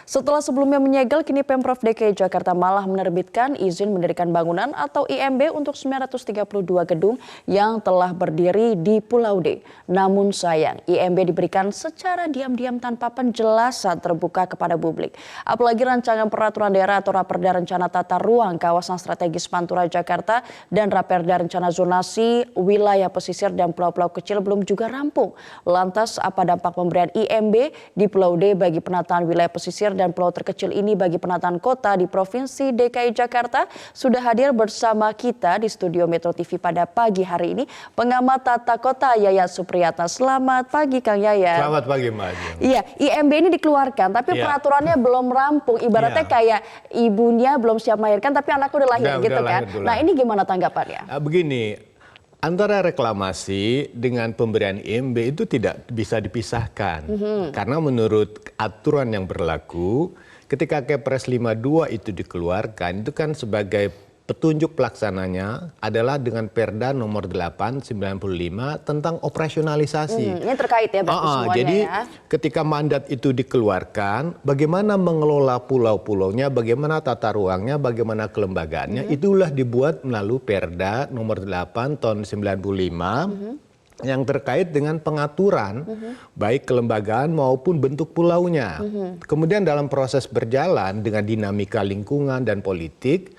Setelah sebelumnya menyegel, kini Pemprov DKI Jakarta malah menerbitkan izin mendirikan bangunan atau IMB untuk 932 gedung yang telah berdiri di Pulau D. Namun sayang, IMB diberikan secara diam-diam tanpa penjelasan terbuka kepada publik. Apalagi rancangan peraturan daerah atau Raperda Rencana Tata Ruang Kawasan Strategis Pantura Jakarta dan Raperda Rencana Zonasi Wilayah Pesisir dan Pulau-Pulau Kecil belum juga rampung. Lantas apa dampak pemberian IMB di Pulau D bagi penataan wilayah pesisir dan pulau terkecil ini bagi penataan kota di Provinsi DKI Jakarta? Sudah hadir bersama kita di studio Metro TV pada pagi hari ini pengamat tata kota Yayat Supriyatna. Selamat pagi Kang Yayat. Selamat pagi Mbak Ajeng. Iya, IMB ini dikeluarkan tapi peraturannya belum rampung. Ibaratnya kayak ibunya belum siap melahirkan tapi anaknya udah lahir gitu kan. Nah ini gimana tanggapannya? Begini, antara reklamasi dengan pemberian IMB itu tidak bisa dipisahkan. Karena menurut aturan yang berlaku, ketika Kepres 52 itu dikeluarkan, itu kan sebagai petunjuk pelaksananya adalah dengan Perda nomor 8/95 tentang operasionalisasi. Ini terkait ya berarti semuanya jadi ya. ketika mandat itu dikeluarkan, bagaimana mengelola pulau-pulaunya, bagaimana tata ruangnya, bagaimana kelembagaannya, itulah dibuat melalui Perda nomor 8 tahun 95 yang terkait dengan pengaturan baik kelembagaan maupun bentuk pulaunya. Kemudian dalam proses berjalan dengan dinamika lingkungan dan politik,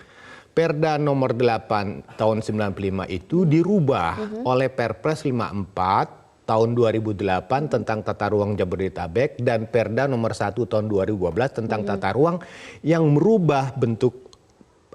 Perda nomor 8 tahun 95 itu dirubah oleh Perpres 54 tahun 2008 tentang tata ruang Jabodetabek dan Perda nomor 1 tahun 2012 tentang tata ruang yang merubah bentuk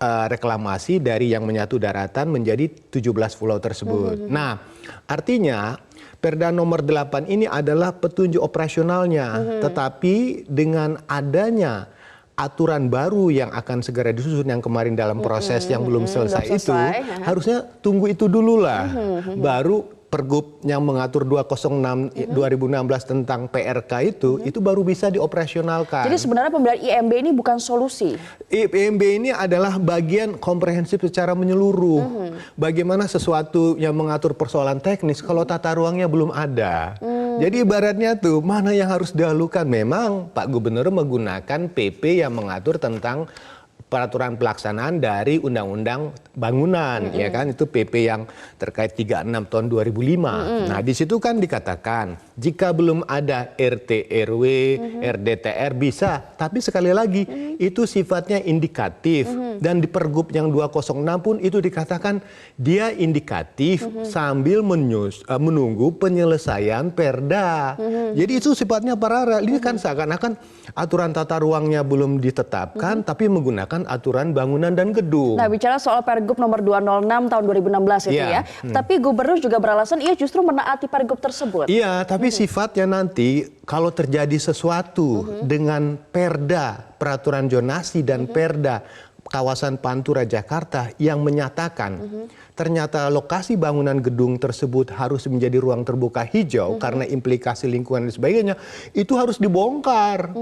reklamasi dari yang menyatu daratan menjadi 17 pulau tersebut. Nah, artinya Perda nomor 8 ini adalah petunjuk operasionalnya, tetapi dengan adanya aturan baru yang akan segera disusun yang kemarin dalam proses yang belum selesai itu, harusnya tunggu itu dulu lah. Baru Pergub yang mengatur 206 2016 tentang PRK itu baru bisa dioperasionalkan. Jadi sebenarnya pemberian IMB ini bukan solusi. IMB ini adalah bagian komprehensif secara menyeluruh. Bagaimana sesuatu yang mengatur persoalan teknis kalau tata ruangnya belum ada. Jadi ibaratnya tuh mana yang harus didahulukan. Memang Pak Gubernur menggunakan PP yang mengatur tentang peraturan pelaksanaan dari Undang-Undang Bangunan, ya kan, itu PP yang terkait 36 tahun 2005. Nah, di situ kan dikatakan jika belum ada RT RW, RDTR bisa, tapi sekali lagi itu sifatnya indikatif dan di Pergub yang 206 pun itu dikatakan dia indikatif sambil menunggu penyelesaian Perda. Jadi itu sifatnya paralel. Ini kan seakan-akan aturan tata ruangnya belum ditetapkan tapi menggunakan aturan bangunan dan gedung. Nah, bicara soal Pergub nomor 206 tahun 2016 itu ya. Tapi gubernur juga beralasan ia justru menaati Pergub tersebut. Iya, tapi sifatnya nanti kalau terjadi sesuatu dengan Perda peraturan zonasi dan Perda kawasan Pantura Jakarta yang menyatakan ternyata lokasi bangunan gedung tersebut harus menjadi ruang terbuka hijau karena implikasi lingkungan dan sebagainya, itu harus dibongkar.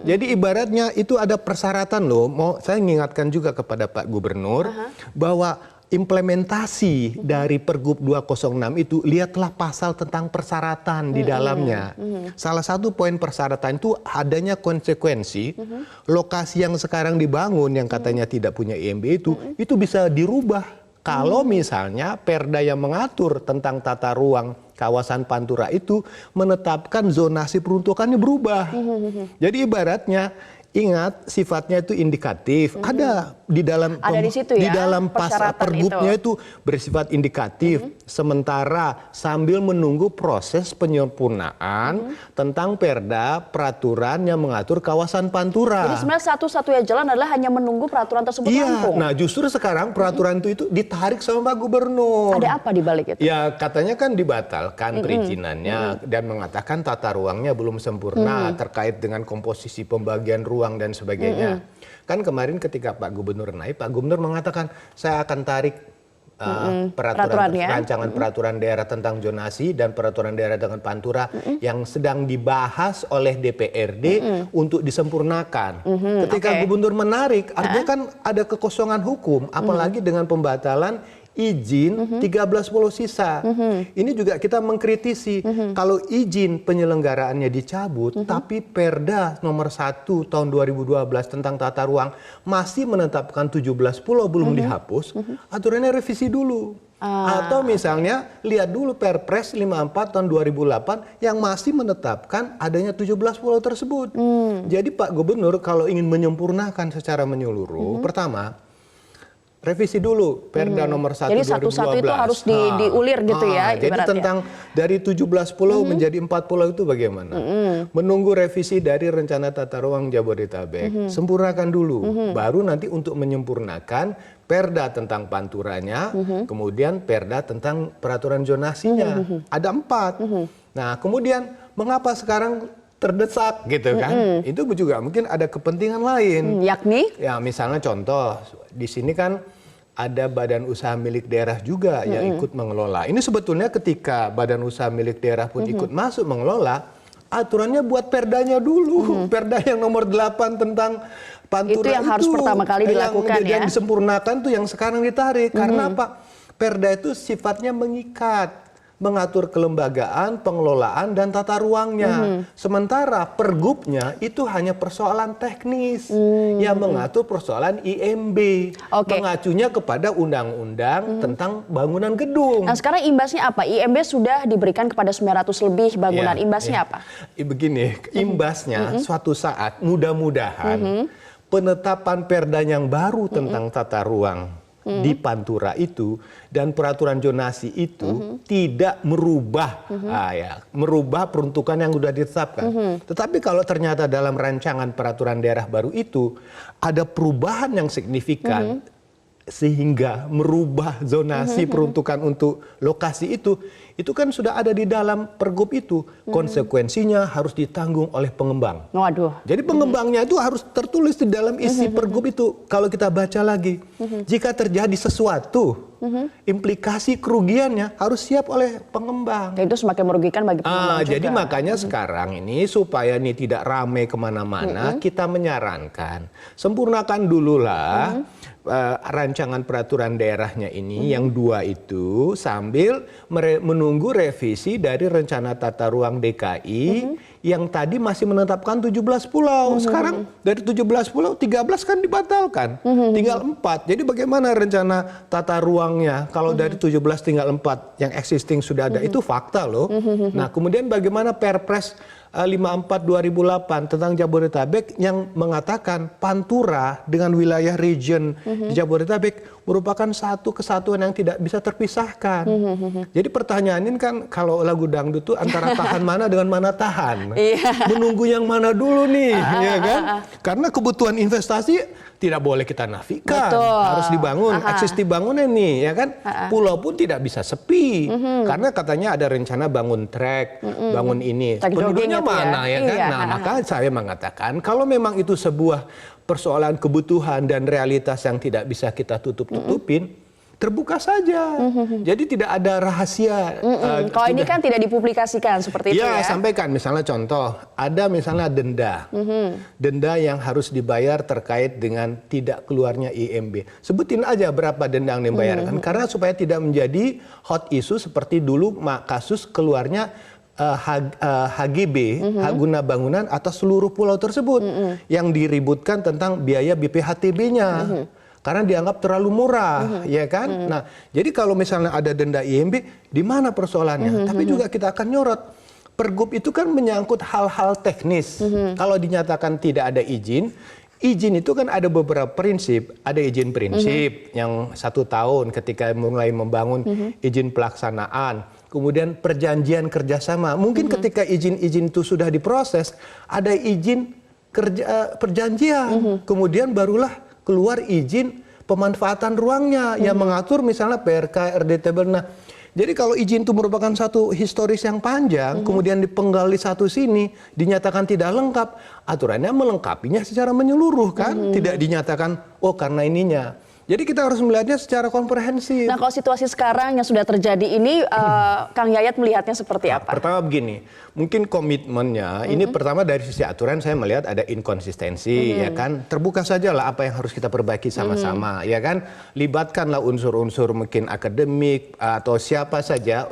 Jadi ibaratnya itu ada persyaratan loh. Saya mengingatkan juga kepada Pak Gubernur bahwa implementasi dari Pergub 206 itu lihatlah pasal tentang persyaratan di dalamnya. Salah satu poin persyaratan itu adanya konsekuensi lokasi yang sekarang dibangun yang katanya tidak punya IMB itu bisa dirubah. Kalau misalnya Perda yang mengatur tentang tata ruang kawasan Pantura itu menetapkan zonasi peruntukannya berubah. Jadi ibaratnya ingat sifatnya itu indikatif. Ada di dalam di dalam pasal Pergubnya itu bersifat indikatif. Sementara sambil menunggu proses penyempurnaan tentang Perda peraturan yang mengatur kawasan Pantura. Jadi sebenarnya satu-satunya jalan adalah hanya menunggu peraturan tersebut rampung. Nah, justru sekarang peraturan itu ditarik sama Pak Gubernur. Ada apa di balik itu? Ya, katanya kan dibatalkan perizinannya dan mengatakan tata ruangnya belum sempurna terkait dengan komposisi pembagian ruang dan sebagainya. Kan kemarin ketika Pak Gubernur naik, Pak Gubernur mengatakan saya akan tarik rancangan peraturan daerah tentang zonasi dan peraturan daerah dengan Pantura yang sedang dibahas oleh DPRD untuk disempurnakan. Ketika Gubernur menarik, artinya kan ada kekosongan hukum, apalagi dengan pembatalan izin 13 pulau sisa. Ini juga kita mengkritisi kalau izin penyelenggaraannya dicabut, tapi Perda nomor 1 tahun 2012 tentang tata ruang masih menetapkan 17 pulau belum dihapus, aturannya revisi dulu. Atau misalnya lihat dulu Perpres 54 tahun 2008 yang masih menetapkan adanya 17 pulau tersebut. Jadi Pak Gubernur kalau ingin menyempurnakan secara menyeluruh, pertama revisi dulu Perda nomor 1 Jadi 2012. satu-satu itu harus diulir gitu ya. Jadi ibaratnya. tentang dari 17 pulau menjadi 4 pulau itu bagaimana? Menunggu revisi dari rencana tata ruang Jabodetabek. Sempurnakan dulu. Baru nanti untuk menyempurnakan Perda tentang panturanya, kemudian Perda tentang peraturan zonasinya. Ada 4. Nah, kemudian mengapa sekarang terdesak gitu kan? Itu juga mungkin ada kepentingan lain. Yakni? Ya, misalnya contoh di sini kan ada badan usaha milik daerah juga yang ikut mengelola. Ini sebetulnya ketika badan usaha milik daerah pun ikut masuk mengelola, aturannya buat perdanya dulu. Perda yang nomor 8 tentang pantura itu yang harus pertama kali dilakukan yang disempurnakan tuh yang sekarang ditarik. Karena apa? Perda itu sifatnya mengikat, mengatur kelembagaan, pengelolaan, dan tata ruangnya. Sementara pergubnya itu hanya persoalan teknis yang mengatur persoalan IMB. Mengacunya kepada undang-undang tentang bangunan gedung. Nah sekarang imbasnya apa? IMB sudah diberikan kepada 900 lebih bangunan. Imbasnya apa? Begini, imbasnya suatu saat mudah-mudahan penetapan perda yang baru tentang tata ruang di Pantura itu dan peraturan zonasi itu tidak merubah merubah peruntukan yang sudah ditetapkan. Tetapi kalau ternyata dalam rancangan peraturan daerah baru itu ada perubahan yang signifikan sehingga merubah zonasi peruntukan untuk lokasi itu kan sudah ada di dalam pergub itu. Konsekuensinya harus ditanggung oleh pengembang. Waduh. Jadi pengembangnya itu harus tertulis di dalam isi pergub itu. Kalau kita baca lagi, jika terjadi sesuatu, implikasi kerugiannya harus siap oleh pengembang. Dan itu semakin merugikan bagi pengembang juga. Jadi makanya sekarang ini supaya ini tidak ramai kemana-mana, kita menyarankan sempurnakan dululah rancangan peraturan daerahnya ini yang 2 itu sambil menunggu revisi dari rencana tata ruang DKI yang tadi masih menetapkan 17 pulau. Sekarang dari 17 pulau 13 kan dibatalkan. Tinggal 4. Jadi bagaimana rencana tata ruangnya kalau dari 17 tinggal 4 yang existing sudah ada itu fakta loh. Nah, kemudian bagaimana Perpres 54 2008 tentang Jabodetabek yang mengatakan Pantura dengan wilayah region di Jabodetabek merupakan satu kesatuan yang tidak bisa terpisahkan. Jadi pertanyaan ini kan kalau lagu dangdut itu antara tahan mana dengan mana tahan. Menunggu yang mana dulu nih, ya kan? Karena kebutuhan investasi tidak boleh kita nafikan. Harus dibangun, eksistensi bangunan nih, ya kan? Pulau pun tidak bisa sepi. Karena katanya ada rencana bangun trek, bangun ini. Penduduknya mana ya kan? Nah, maka saya mengatakan kalau memang itu sebuah persoalan kebutuhan dan realitas yang tidak bisa kita tutup-tutupin, terbuka saja. Jadi tidak ada rahasia. Kalau ini kan tidak dipublikasikan seperti itu ya. Sampaikan misalnya contoh, ada misalnya denda. Denda yang harus dibayar terkait dengan tidak keluarnya IMB. Sebutin aja berapa denda yang dibayarkan. Karena supaya tidak menjadi hot issue seperti dulu kasus keluarnya HGB, hak guna bangunan atas seluruh pulau tersebut yang diributkan tentang biaya BPHTB-nya. Karena dianggap terlalu murah, ya kan? Nah, jadi kalau misalnya ada denda IMB, di mana persoalannya? Tapi juga kita akan nyorot. Pergub itu kan menyangkut hal-hal teknis. Kalau dinyatakan tidak ada izin itu kan ada beberapa prinsip. Ada izin prinsip yang 1 tahun ketika mulai membangun izin pelaksanaan. Kemudian perjanjian kerjasama. Mungkin ketika izin-izin itu sudah diproses, ada izin perjanjian. Kemudian barulah keluar izin pemanfaatan ruangnya yang mengatur misalnya PRK, RDTB. Nah, jadi kalau izin itu merupakan satu historis yang panjang, kemudian dipenggal di satu sini, dinyatakan tidak lengkap, aturannya melengkapinya secara menyeluruh kan, tidak dinyatakan, oh karena ininya. Jadi kita harus melihatnya secara komprehensif. Nah, kalau situasi sekarang yang sudah terjadi ini, Kang Yayat melihatnya seperti apa? Pertama begini, mungkin komitmennya ini pertama dari sisi aturan saya melihat ada inkonsistensi, ya kan. Terbuka saja lah apa yang harus kita perbaiki sama-sama, ya kan. Libatkanlah unsur-unsur mungkin akademik atau siapa saja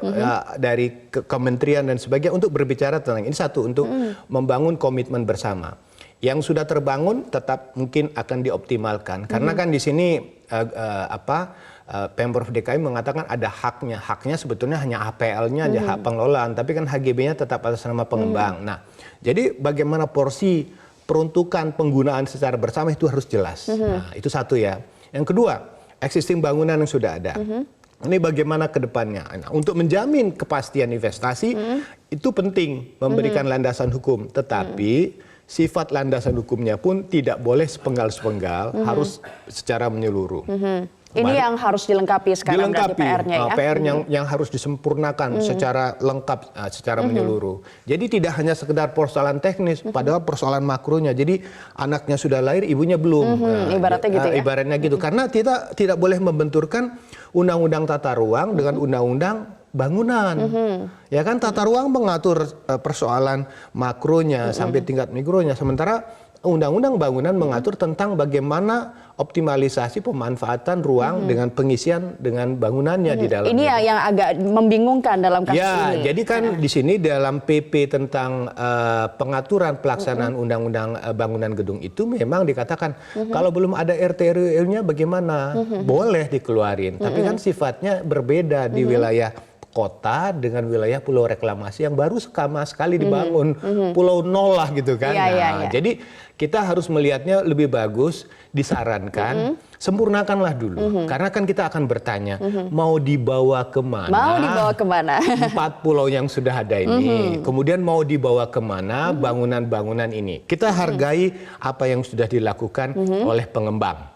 dari kementerian dan sebagainya untuk berbicara tentang ini. Satu, untuk membangun komitmen bersama. Yang sudah terbangun tetap mungkin akan dioptimalkan, karena kan di sini Pemprov DKI mengatakan ada haknya. Haknya sebetulnya hanya HPL-nya aja, hak pengelolaan, tapi kan HGB-nya tetap atas nama pengembang. Nah, jadi bagaimana porsi peruntukan penggunaan secara bersama itu harus jelas. Nah, itu satu ya. Yang kedua, existing bangunan yang sudah ada. Ini bagaimana ke depannya. Nah, untuk menjamin kepastian investasi itu penting memberikan landasan hukum, tetapi sifat landasan hukumnya pun tidak boleh sepenggal-sepenggal, harus secara menyeluruh. Ini yang harus dilengkapi sekarang dari PR-nya ya? PR yang harus disempurnakan secara lengkap, secara menyeluruh. Jadi tidak hanya sekedar persoalan teknis, padahal persoalan makronya. Jadi anaknya sudah lahir, ibunya belum. Ibaratnya gitu ya? Ibaratnya gitu. Karena kita tidak boleh membenturkan undang-undang tata ruang dengan undang-undang bangunan. Ya kan, tata ruang mengatur persoalan makronya sampai tingkat mikronya, sementara undang-undang bangunan mengatur tentang bagaimana optimalisasi pemanfaatan ruang dengan pengisian dengan bangunannya di dalamnya. Ini yang agak membingungkan dalam kasus ini. Jadi kan di sini dalam PP tentang pengaturan pelaksanaan undang-undang bangunan gedung itu memang dikatakan kalau belum ada RT RW-nya bagaimana? Boleh dikeluarin, tapi kan sifatnya berbeda di wilayah kota dengan wilayah pulau reklamasi yang baru sama sekali dibangun, pulau nol lah gitu kan. Jadi kita harus melihatnya lebih bagus, disarankan sempurnakanlah dulu, karena kan kita akan bertanya mau dibawa kemana? Mau dibawa kemana? 4 pulau yang sudah ada ini, kemudian mau dibawa kemana bangunan-bangunan ini? Kita hargai apa yang sudah dilakukan oleh pengembang,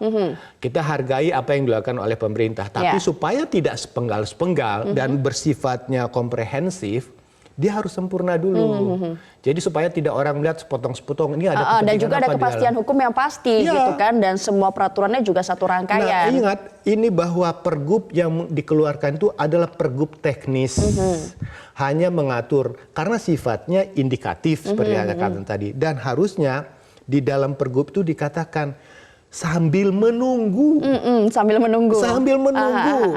kita hargai apa yang dilakukan oleh pemerintah, tapi supaya tidak sepenggal-sepenggal dan bersifatnya komprehensif, dia harus sempurna dulu. Jadi supaya tidak orang melihat sepotong-sepotong ini ada kepentingan dan juga ada kepastian hukum yang pasti gitu kan, dan semua peraturannya juga satu rangkaian. Nah, ingat ini bahwa pergub yang dikeluarkan itu adalah pergub teknis. Hanya mengatur karena sifatnya indikatif seperti yang katakan tadi, dan harusnya di dalam pergub itu dikatakan sambil menunggu,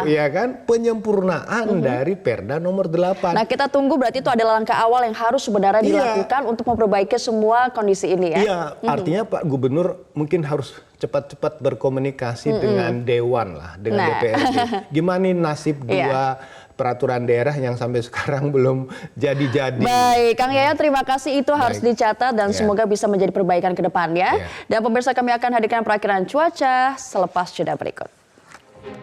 ya kan, penyempurnaan dari Perda nomor 8. Nah, kita tunggu, berarti itu adalah langkah awal yang harus sebenarnya dilakukan untuk memperbaiki semua kondisi ini ya. Iya, artinya Pak Gubernur mungkin harus cepat-cepat berkomunikasi dengan Dewan lah, dengan DPRD. Gimana nasib dua peraturan daerah yang sampai sekarang belum jadi-jadi. Baik, Kang Yayat, terima kasih, itu harus dicatat dan semoga bisa menjadi perbaikan ke depannya. Dan pemirsa, kami akan hadirkan perakiraan cuaca selepas jeda berikut.